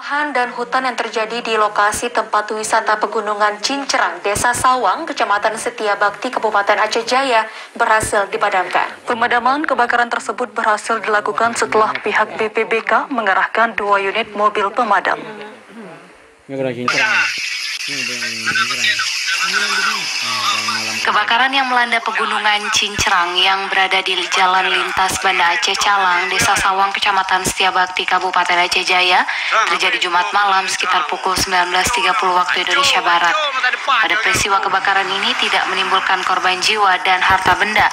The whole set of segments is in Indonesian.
Lahan dan hutan yang terjadi di lokasi tempat wisata pegunungan Cincerang, Desa Sawang, Kecamatan Setiabakti, Kabupaten Aceh Jaya berhasil dipadamkan. Pemadaman kebakaran tersebut berhasil dilakukan setelah pihak BPBK mengerahkan 2 unit mobil pemadam. Kebakaran yang melanda pegunungan Cincerang yang berada di Jalan Lintas Banda Aceh Calang, Desa Sawang, Kecamatan Setiabakti, Kabupaten Aceh Jaya, terjadi Jumat malam sekitar pukul 19.30 waktu Indonesia Barat. Pada peristiwa kebakaran ini tidak menimbulkan korban jiwa dan harta benda.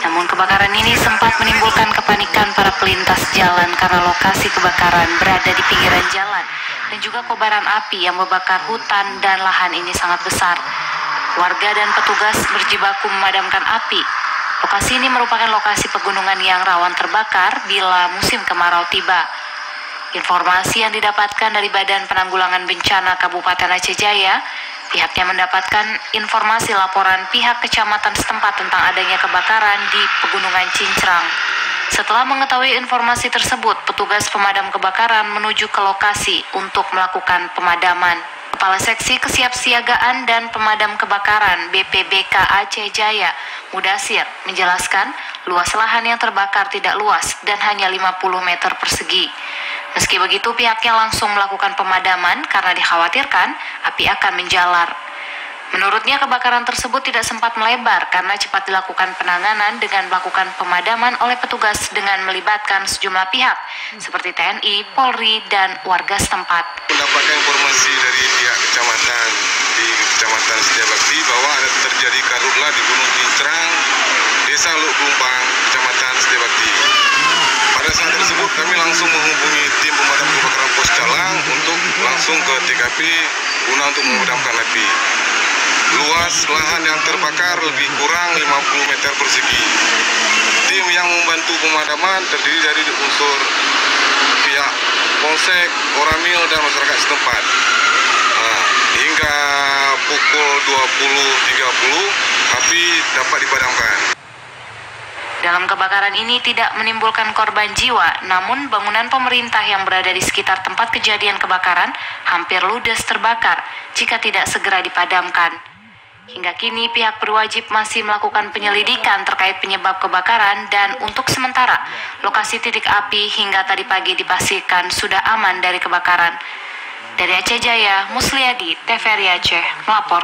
Namun kebakaran ini sempat menimbulkan kepanikan para pelintas jalan karena lokasi kebakaran berada di pinggiran jalan dan juga kobaran api yang membakar hutan dan lahan ini sangat besar. Warga dan petugas berjibaku memadamkan api. Lokasi ini merupakan lokasi pegunungan yang rawan terbakar bila musim kemarau tiba. Informasi yang didapatkan dari Badan Penanggulangan Bencana Kabupaten Aceh Jaya, pihaknya mendapatkan informasi laporan pihak kecamatan setempat tentang adanya kebakaran di pegunungan Cincerang. Setelah mengetahui informasi tersebut, petugas pemadam kebakaran menuju ke lokasi untuk melakukan pemadaman. Kepala Seksi Kesiapsiagaan dan Pemadam Kebakaran BPBK Aceh Jaya, Mudasir, menjelaskan luas lahan yang terbakar tidak luas dan hanya 50 meter persegi. Meski begitu, pihaknya langsung melakukan pemadaman karena dikhawatirkan api akan menjalar. Menurutnya, kebakaran tersebut tidak sempat melebar karena cepat dilakukan penanganan dengan melakukan pemadaman oleh petugas dengan melibatkan sejumlah pihak seperti TNI, Polri, dan warga setempat. Mendapatkan informasi dari pihak kecamatan di Kecamatan Setiabakti bahwa ada terjadi karhutlah di Gunung Cincerang, Desa Luk Pelumpang, Kecamatan Setiabakti. Pada saat tersebut kami langsung menghubungi tim pemadam kebakaran Pos Calang untuk langsung ke TKP guna untuk memadamkan api. Luas lahan yang terbakar lebih kurang 50 meter persegi. Tim yang membantu pemadaman terdiri dari unsur pihak Polsek, Koramil, dan masyarakat setempat. Hingga pukul 20.30 api dapat dipadamkan. Dalam kebakaran ini tidak menimbulkan korban jiwa, namun bangunan pemerintah yang berada di sekitar tempat kejadian kebakaran hampir ludes terbakar jika tidak segera dipadamkan. Hingga kini pihak berwajib masih melakukan penyelidikan terkait penyebab kebakaran dan untuk sementara lokasi titik api hingga tadi pagi dipastikan sudah aman dari kebakaran. Dari Aceh Jaya, Musliadi, TVRI Aceh, melapor.